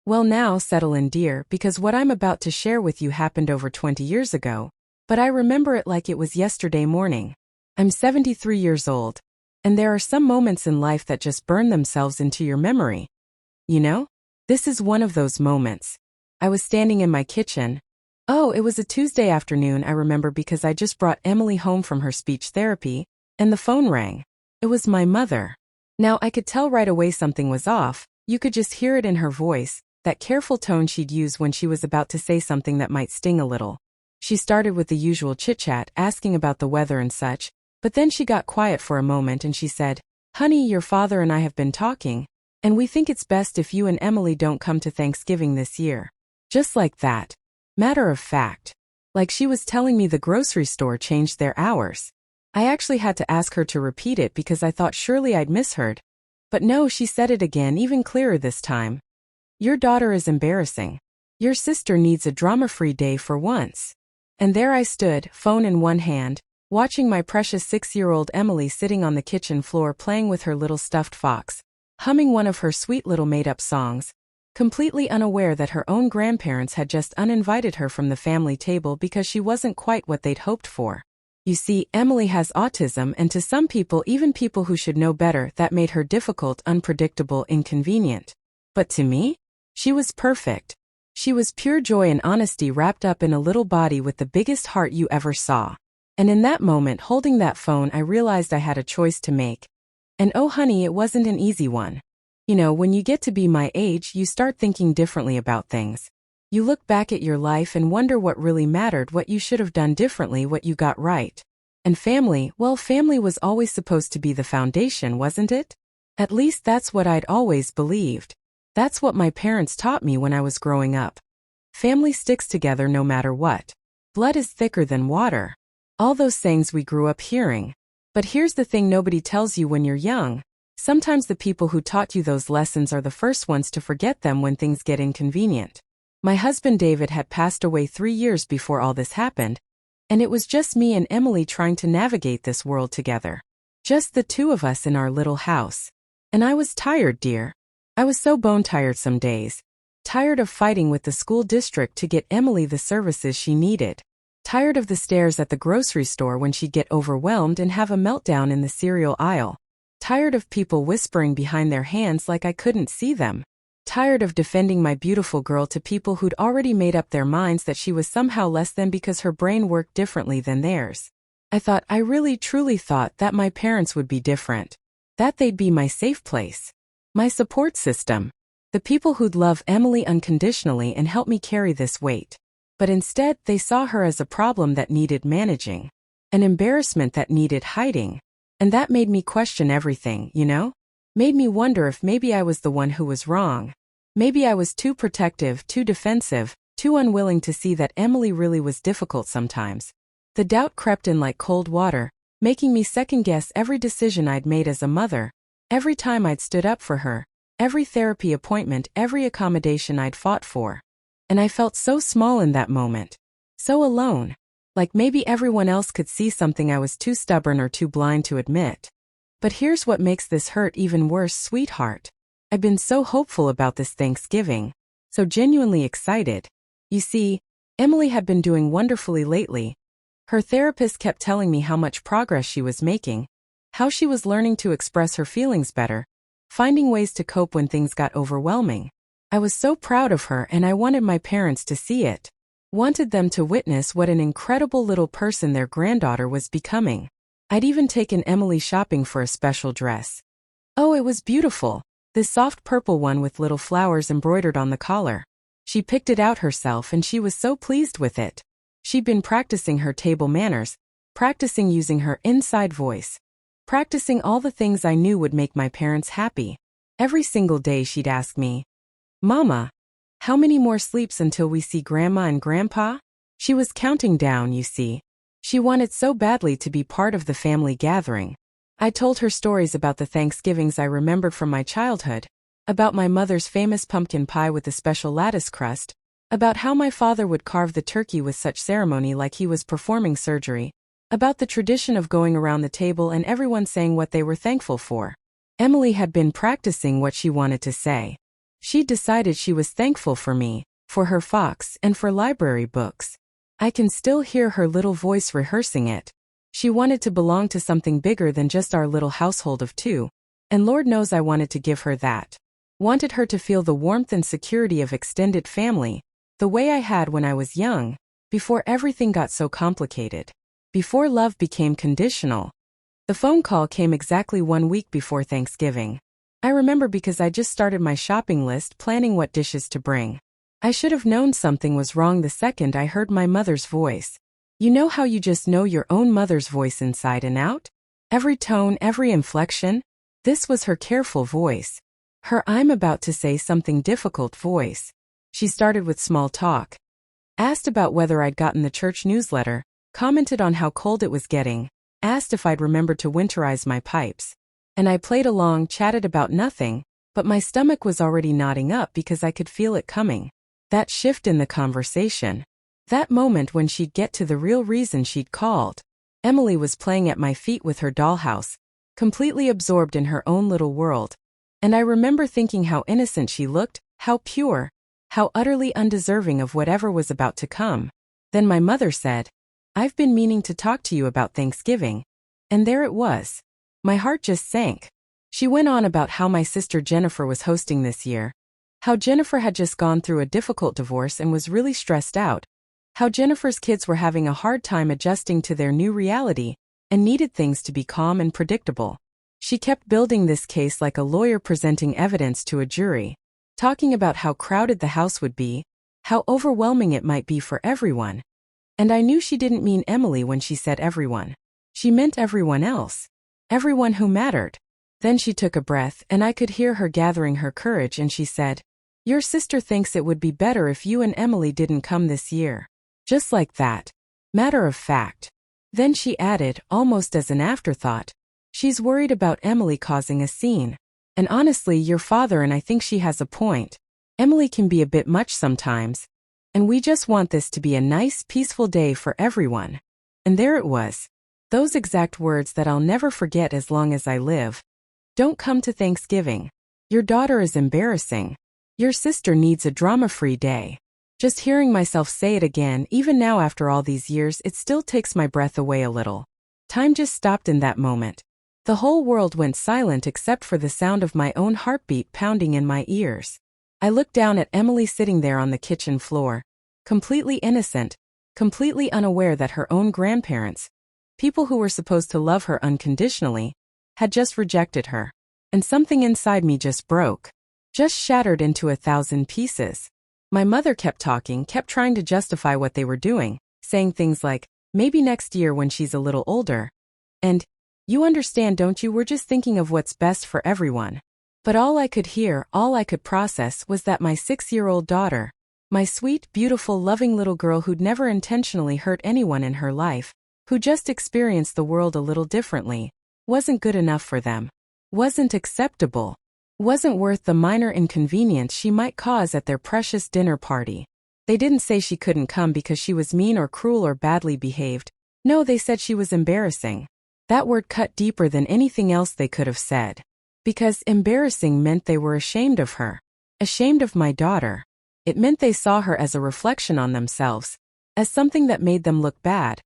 Well now, settle in dear, because what I'm about to share with you happened over 20 years ago, but I remember it like it was yesterday morning. I'm 73 years old, and there are some moments in life that just burn themselves into your memory. You know? This is one of those moments. I was standing in my kitchen. Oh, it was a Tuesday afternoon, I remember, because I just brought Emily home from her speech therapy, and the phone rang. It was my mother. Now I could tell right away something was off. You could just hear it in her voice, that careful tone she'd use when she was about to say something that might sting a little. She started with the usual chit-chat, asking about the weather and such, but then she got quiet for a moment and she said, "Honey, your father and I have been talking, and we think it's best if you and Emily don't come to Thanksgiving this year." Just like that. Matter of fact. Like she was telling me the grocery store changed their hours. I actually had to ask her to repeat it because I thought surely I'd misheard. But no, she said it again, even clearer this time. "Your daughter is embarrassing. Your sister needs a drama-free day for once." And there I stood, phone in one hand, watching my precious 6-year-old Emily sitting on the kitchen floor playing with her little stuffed fox, humming one of her sweet little made-up songs, completely unaware that her own grandparents had just uninvited her from the family table because she wasn't quite what they'd hoped for. You see, Emily has autism, and to some people, even people who should know better, that made her difficult, unpredictable, inconvenient. But to me? She was perfect. She was pure joy and honesty wrapped up in a little body with the biggest heart you ever saw. And in that moment, holding that phone, I realized I had a choice to make. And oh honey, it wasn't an easy one. You know, when you get to be my age, you start thinking differently about things. You look back at your life and wonder what really mattered, what you should have done differently, what you got right. And family, well, family was always supposed to be the foundation, wasn't it? At least that's what I'd always believed. That's what my parents taught me when I was growing up. Family sticks together no matter what. Blood is thicker than water. All those sayings we grew up hearing. But here's the thing nobody tells you when you're young. Sometimes the people who taught you those lessons are the first ones to forget them when things get inconvenient. My husband David had passed away 3 years before all this happened, and it was just me and Emily trying to navigate this world together. Just the two of us in our little house. And I was tired, dear. I was so bone-tired some days. Tired of fighting with the school district to get Emily the services she needed. Tired of the stares at the grocery store when she'd get overwhelmed and have a meltdown in the cereal aisle. Tired of people whispering behind their hands like I couldn't see them. Tired of defending my beautiful girl to people who'd already made up their minds that she was somehow less than because her brain worked differently than theirs. I really truly thought that my parents would be different. That they'd be my safe place. My support system. The people who'd love Emily unconditionally and help me carry this weight. But instead, they saw her as a problem that needed managing. An embarrassment that needed hiding. And that made me question everything, you know? Made me wonder if maybe I was the one who was wrong. Maybe I was too protective, too defensive, too unwilling to see that Emily really was difficult sometimes. The doubt crept in like cold water, making me second-guess every decision I'd made as a mother, every time I'd stood up for her, every therapy appointment, every accommodation I'd fought for. And I felt so small in that moment. So alone. Like maybe everyone else could see something I was too stubborn or too blind to admit. But here's what makes this hurt even worse, sweetheart. I've been so hopeful about this Thanksgiving. So genuinely excited. You see, Emily had been doing wonderfully lately. Her therapist kept telling me how much progress she was making, how she was learning to express her feelings better, finding ways to cope when things got overwhelming. I was so proud of her and I wanted my parents to see it. Wanted them to witness what an incredible little person their granddaughter was becoming. I'd even taken Emily shopping for a special dress. Oh, it was beautiful. This soft purple one with little flowers embroidered on the collar. She picked it out herself and she was so pleased with it. She'd been practicing her table manners, practicing using her inside voice, practicing all the things I knew would make my parents happy. Every single day she'd ask me, "Mama, how many more sleeps until we see Grandma and Grandpa?" She was counting down, you see. She wanted so badly to be part of the family gathering. I told her stories about the Thanksgivings I remembered from my childhood, about my mother's famous pumpkin pie with the special lattice crust, about how my father would carve the turkey with such ceremony like he was performing surgery, about the tradition of going around the table and everyone saying what they were thankful for. Emily had been practicing what she wanted to say. She decided she was thankful for me, for her fox, and for library books. I can still hear her little voice rehearsing it. She wanted to belong to something bigger than just our little household of two, and Lord knows I wanted to give her that. Wanted her to feel the warmth and security of extended family, the way I had when I was young, before everything got so complicated. Before love became conditional. The phone call came exactly 1 week before Thanksgiving. I remember because I just started my shopping list planning what dishes to bring. I should have known something was wrong the second I heard my mother's voice. You know how you just know your own mother's voice inside and out? Every tone, every inflection? This was her careful voice. Her I'm about to say something difficult voice. She started with small talk. Asked about whether I'd gotten the church newsletter, commented on how cold it was getting, asked if I'd remembered to winterize my pipes. And I played along, chatted about nothing, but my stomach was already knotting up because I could feel it coming. That shift in the conversation. That moment when she'd get to the real reason she'd called. Emily was playing at my feet with her dollhouse, completely absorbed in her own little world. And I remember thinking how innocent she looked, how pure, how utterly undeserving of whatever was about to come. Then my mother said, "I've been meaning to talk to you about Thanksgiving." And there it was. My heart just sank. She went on about how my sister Jennifer was hosting this year. How Jennifer had just gone through a difficult divorce and was really stressed out. How Jennifer's kids were having a hard time adjusting to their new reality and needed things to be calm and predictable. She kept building this case like a lawyer presenting evidence to a jury, talking about how crowded the house would be, how overwhelming it might be for everyone. And I knew she didn't mean Emily when she said everyone. She meant everyone else. Everyone who mattered. Then she took a breath and I could hear her gathering her courage and she said, "Your sister thinks it would be better if you and Emily didn't come this year." Just like that. Matter of fact. Then she added, almost as an afterthought, "She's worried about Emily causing a scene. And honestly, your father and I think she has a point. Emily can be a bit much sometimes. And we just want this to be a nice, peaceful day for everyone." And there it was. Those exact words that I'll never forget as long as I live. Don't come to Thanksgiving. Your daughter is embarrassing. Your sister needs a drama-free day. Just hearing myself say it again, even now after all these years, it still takes my breath away a little. Time just stopped in that moment. The whole world went silent except for the sound of my own heartbeat pounding in my ears. I looked down at Emily sitting there on the kitchen floor, completely innocent, completely unaware that her own grandparents, people who were supposed to love her unconditionally, had just rejected her. And something inside me just broke. Just shattered into 1,000 pieces. My mother kept talking, kept trying to justify what they were doing, saying things like, "Maybe next year when she's a little older." And, "You understand, don't you? We're just thinking of what's best for everyone." But all I could hear, all I could process was that my 6-year-old daughter, my sweet, beautiful, loving little girl who'd never intentionally hurt anyone in her life, who just experienced the world a little differently, wasn't good enough for them. Wasn't acceptable. Wasn't worth the minor inconvenience she might cause at their precious dinner party. They didn't say she couldn't come because she was mean or cruel or badly behaved. No, they said she was embarrassing. That word cut deeper than anything else they could have said. Because embarrassing meant they were ashamed of her. Ashamed of my daughter. It meant they saw her as a reflection on themselves, as something that made them look bad,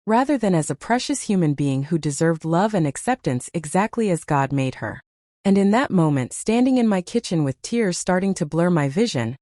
rather than as a precious human being who deserved love and acceptance exactly as God made her. And in that moment, standing in my kitchen with tears starting to blur my vision,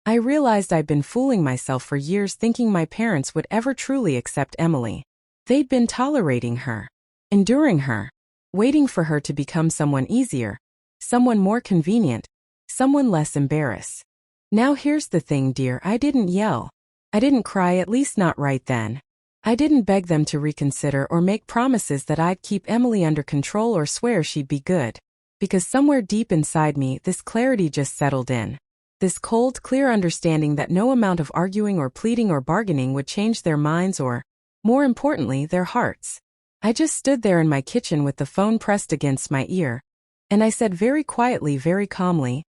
I realized I'd been fooling myself for years thinking my parents would ever truly accept Emily. They'd been tolerating her, enduring her, waiting for her to become someone easier, someone more convenient, someone less embarrassed. Now here's the thing, dear, I didn't yell. I didn't cry, at least not right then. I didn't beg them to reconsider or make promises that I'd keep Emily under control or swear she'd be good. Because somewhere deep inside me, this clarity just settled in. This cold, clear understanding that no amount of arguing or pleading or bargaining would change their minds or, more importantly, their hearts. I just stood there in my kitchen with the phone pressed against my ear, and I said very quietly, very calmly,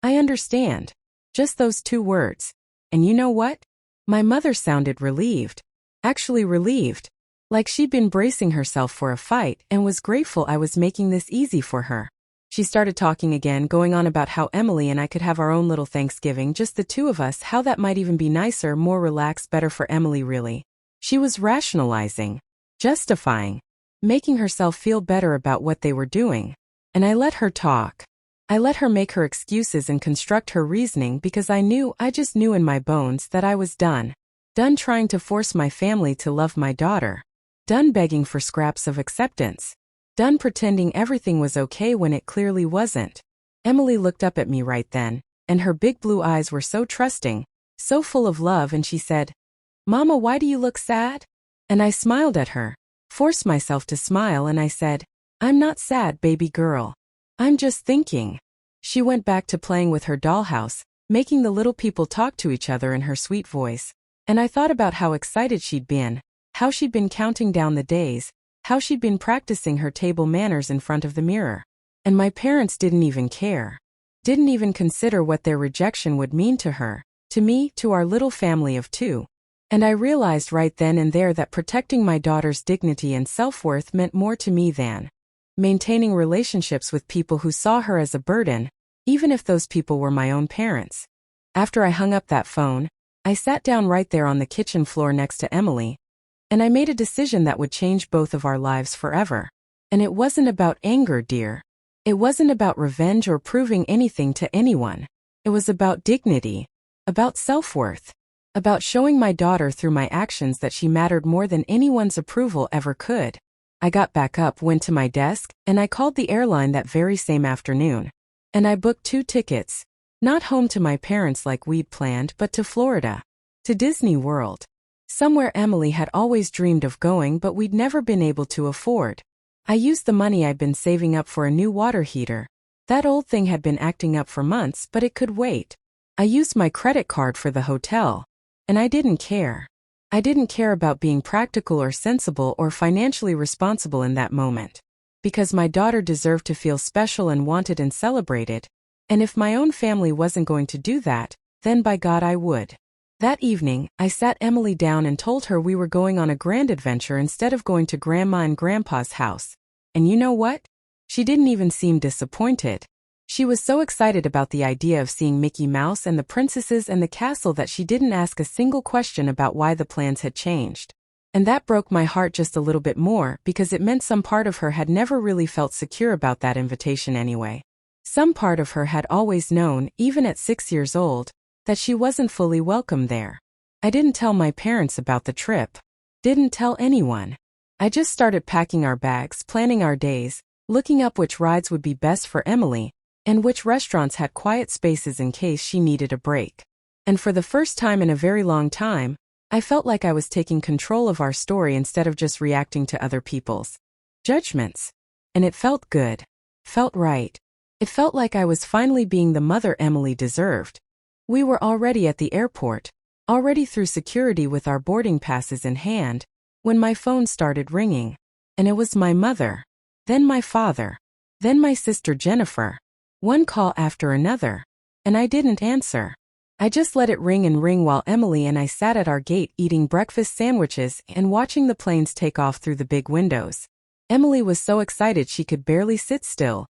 "I understand." Just those 2 words. And you know what? My mother sounded relieved. Actually relieved. Like she'd been bracing herself for a fight and was grateful I was making this easy for her. She started talking again, going on about how Emily and I could have our own little Thanksgiving, just the two of us, how that might even be nicer, more relaxed, better for Emily really. She was rationalizing, justifying, making herself feel better about what they were doing. And I let her talk. I let her make her excuses and construct her reasoning because I just knew in my bones that I was done. Done trying to force my family to love my daughter. Done begging for scraps of acceptance. Done pretending everything was okay when it clearly wasn't. Emily looked up at me right then, and her big blue eyes were so trusting, so full of love, and she said, "Mama, why do you look sad?" And I smiled at her, forced myself to smile, and I said, "I'm not sad, baby girl. I'm just thinking." She went back to playing with her dollhouse, making the little people talk to each other in her sweet voice. And I thought about how excited she'd been, how she'd been counting down the days, how she'd been practicing her table manners in front of the mirror. And my parents didn't even care. Didn't even consider what their rejection would mean to her, to me, to our little family of two. And I realized right then and there that protecting my daughter's dignity and self-worth meant more to me than maintaining relationships with people who saw her as a burden, even if those people were my own parents. After I hung up that phone, I sat down right there on the kitchen floor next to Emily, and I made a decision that would change both of our lives forever. And it wasn't about anger, dear. It wasn't about revenge or proving anything to anyone. It was about dignity, about self-worth, about showing my daughter through my actions that she mattered more than anyone's approval ever could. I got back up, went to my desk, and I called the airline that very same afternoon. And I booked 2 tickets, not home to my parents like we'd planned, but to Florida, to Disney World. Somewhere Emily had always dreamed of going, but we'd never been able to afford. I used the money I'd been saving up for a new water heater. That old thing had been acting up for months, but it could wait. I used my credit card for the hotel. And I didn't care. I didn't care about being practical or sensible or financially responsible in that moment. Because my daughter deserved to feel special and wanted and celebrated. And if my own family wasn't going to do that, then by God I would. That evening, I sat Emily down and told her we were going on a grand adventure instead of going to Grandma and Grandpa's house. And you know what? She didn't even seem disappointed. She was so excited about the idea of seeing Mickey Mouse and the princesses and the castle that she didn't ask a single question about why the plans had changed. And that broke my heart just a little bit more because it meant some part of her had never really felt secure about that invitation anyway. Some part of her had always known, even at 6 years old, that she wasn't fully welcome there. I didn't tell my parents about the trip. Didn't tell anyone. I just started packing our bags, planning our days, looking up which rides would be best for Emily, and which restaurants had quiet spaces in case she needed a break. And for the first time in a very long time, I felt like I was taking control of our story instead of just reacting to other people's judgments. And it felt good. Felt right. It felt like I was finally being the mother Emily deserved. We were already at the airport, already through security with our boarding passes in hand, when my phone started ringing. And it was my mother, then my father, then my sister Jennifer. One call after another. And I didn't answer. I just let it ring and ring while Emily and I sat at our gate eating breakfast sandwiches and watching the planes take off through the big windows. Emily was so excited she could barely sit still.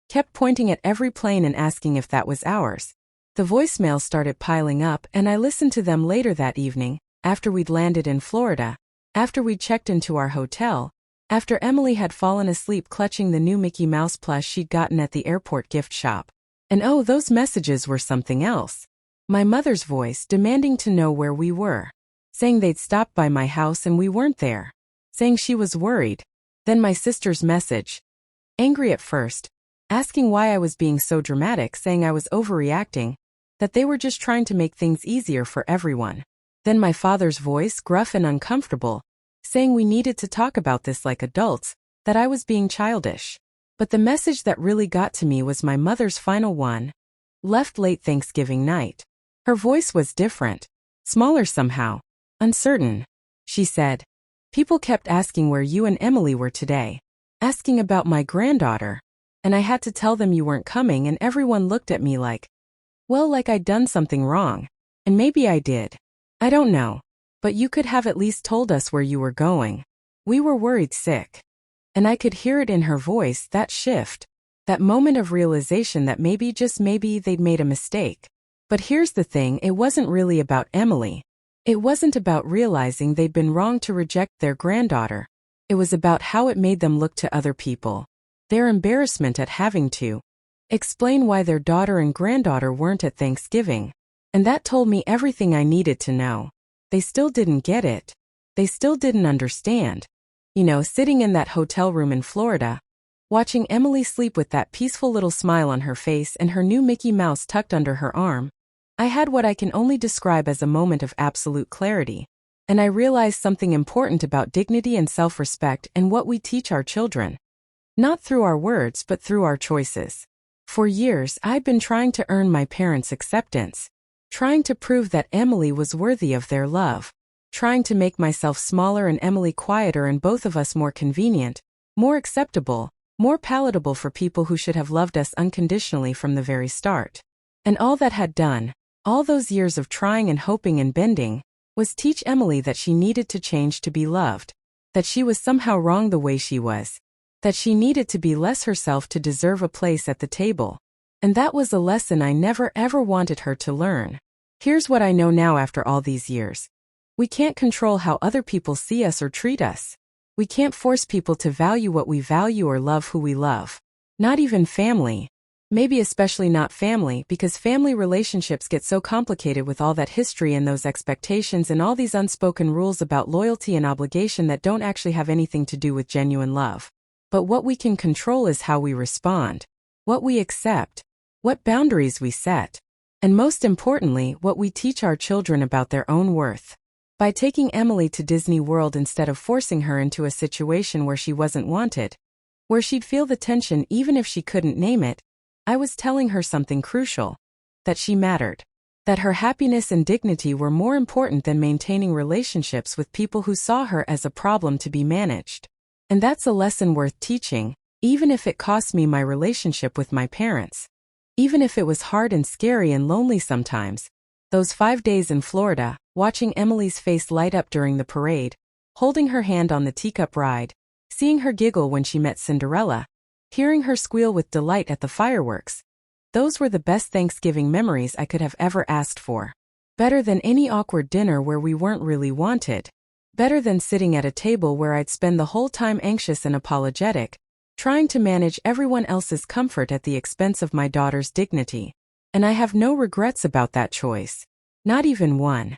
Kept pointing at every plane and asking if that was ours. The voicemails started piling up, and I listened to them later that evening, after we'd landed in Florida, after we'd checked into our hotel, after Emily had fallen asleep clutching the new Mickey Mouse plush she'd gotten at the airport gift shop. And oh, those messages were something else. My mother's voice demanding to know where we were. Saying they'd stopped by my house and we weren't there. Saying she was worried. Then my sister's message. Angry at first. Asking why I was being so dramatic, saying I was overreacting. That they were just trying to make things easier for everyone. Then my father's voice, gruff and uncomfortable, saying we needed to talk about this like adults, that I was being childish. But the message that really got to me was my mother's final one. Left late Thanksgiving night. Her voice was different, smaller somehow, uncertain. She said, "People kept asking where you and Emily were today, asking about my granddaughter, and I had to tell them you weren't coming, and everyone looked at me like, well, like I'd done something wrong. And maybe I did. I don't know. But you could have at least told us where you were going. We were worried sick." And I could hear it in her voice, that shift. That moment of realization that maybe, just maybe, they'd made a mistake. But here's the thing, it wasn't really about Emily. It wasn't about realizing they'd been wrong to reject their granddaughter. It was about how it made them look to other people. Their embarrassment at having to explain why their daughter and granddaughter weren't at Thanksgiving. And that told me everything I needed to know. They still didn't get it. They still didn't understand. Sitting in that hotel room in Florida, watching Emily sleep with that peaceful little smile on her face and her new Mickey Mouse tucked under her arm, I had what I can only describe as a moment of absolute clarity. And I realized something important about dignity and self-respect and what we teach our children. Not through our words but through our choices. For years I'd been trying to earn my parents' acceptance, trying to prove that Emily was worthy of their love, trying to make myself smaller and Emily quieter and both of us more convenient, more acceptable, more palatable for people who should have loved us unconditionally from the very start. And all that had done, all those years of trying and hoping and bending, was teach Emily that she needed to change to be loved, that she was somehow wrong the way she was, that she needed to be less herself to deserve a place at the table. And that was a lesson I never ever wanted her to learn. Here's what I know now after all these years. We can't control how other people see us or treat us. We can't force people to value what we value or love who we love. Not even family. Maybe especially not family, because family relationships get so complicated with all that history and those expectations and all these unspoken rules about loyalty and obligation that don't actually have anything to do with genuine love. But what we can control is how we respond, what we accept, what boundaries we set, and most importantly, what we teach our children about their own worth. By taking Emily to Disney World instead of forcing her into a situation where she wasn't wanted, where she'd feel the tension even if she couldn't name it, I was telling her something crucial. That she mattered. That her happiness and dignity were more important than maintaining relationships with people who saw her as a problem to be managed. And that's a lesson worth teaching, even if it cost me my relationship with my parents. Even if it was hard and scary and lonely sometimes. Those 5 days in Florida, watching Emily's face light up during the parade, holding her hand on the teacup ride, seeing her giggle when she met Cinderella, hearing her squeal with delight at the fireworks. Those were the best Thanksgiving memories I could have ever asked for. Better than any awkward dinner where we weren't really wanted. Better than sitting at a table where I'd spend the whole time anxious and apologetic, trying to manage everyone else's comfort at the expense of my daughter's dignity. And I have no regrets about that choice. Not even one.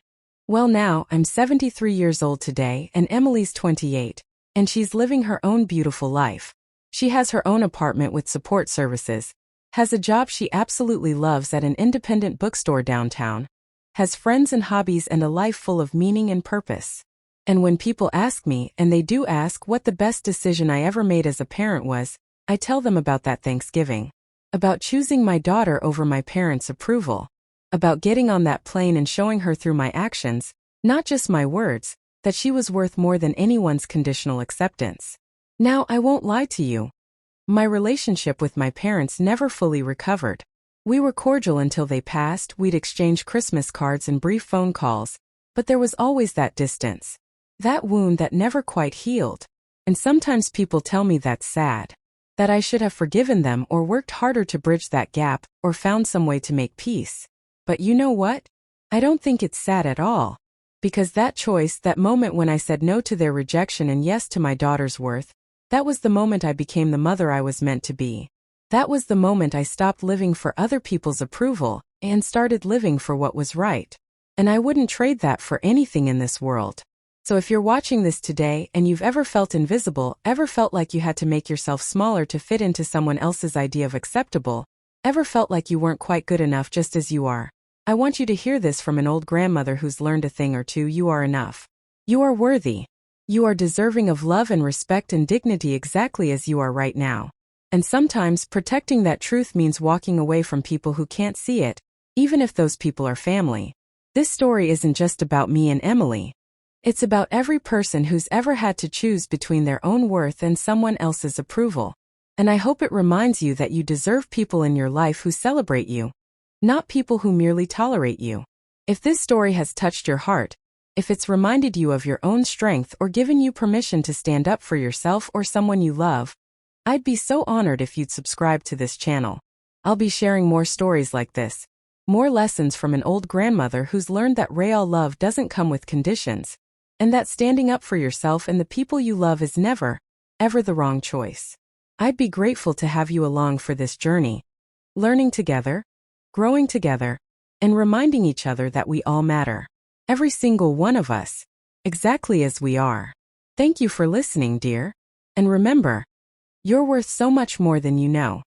Well, now, I'm 73 years old today and Emily's 28, and she's living her own beautiful life. She has her own apartment with support services, has a job she absolutely loves at an independent bookstore downtown, has friends and hobbies and a life full of meaning and purpose. And when people ask me, and they do ask, what the best decision I ever made as a parent was, I tell them about that Thanksgiving. About choosing my daughter over my parents' approval. About getting on that plane and showing her through my actions, not just my words, that she was worth more than anyone's conditional acceptance. Now, I won't lie to you. My relationship with my parents never fully recovered. We were cordial until they passed, we'd exchange Christmas cards and brief phone calls, but there was always that distance. That wound that never quite healed. And sometimes people tell me that's sad. That I should have forgiven them or worked harder to bridge that gap, or found some way to make peace. But you know what? I don't think it's sad at all. Because that choice, that moment when I said no to their rejection and yes to my daughter's worth, that was the moment I became the mother I was meant to be. That was the moment I stopped living for other people's approval, and started living for what was right. And I wouldn't trade that for anything in this world. So if you're watching this today and you've ever felt invisible, ever felt like you had to make yourself smaller to fit into someone else's idea of acceptable, ever felt like you weren't quite good enough just as you are, I want you to hear this from an old grandmother who's learned a thing or two. You are enough. You are worthy. You are deserving of love and respect and dignity exactly as you are right now. And sometimes protecting that truth means walking away from people who can't see it, even if those people are family. This story isn't just about me and Emily. It's about every person who's ever had to choose between their own worth and someone else's approval. And I hope it reminds you that you deserve people in your life who celebrate you, not people who merely tolerate you. If this story has touched your heart, if it's reminded you of your own strength or given you permission to stand up for yourself or someone you love, I'd be so honored if you'd subscribe to this channel. I'll be sharing more stories like this. More lessons from an old grandmother who's learned that real love doesn't come with conditions, and that standing up for yourself and the people you love is never, ever the wrong choice. I'd be grateful to have you along for this journey, learning together, growing together, and reminding each other that we all matter. Every single one of us, exactly as we are. Thank you for listening, dear. And remember, you're worth so much more than you know.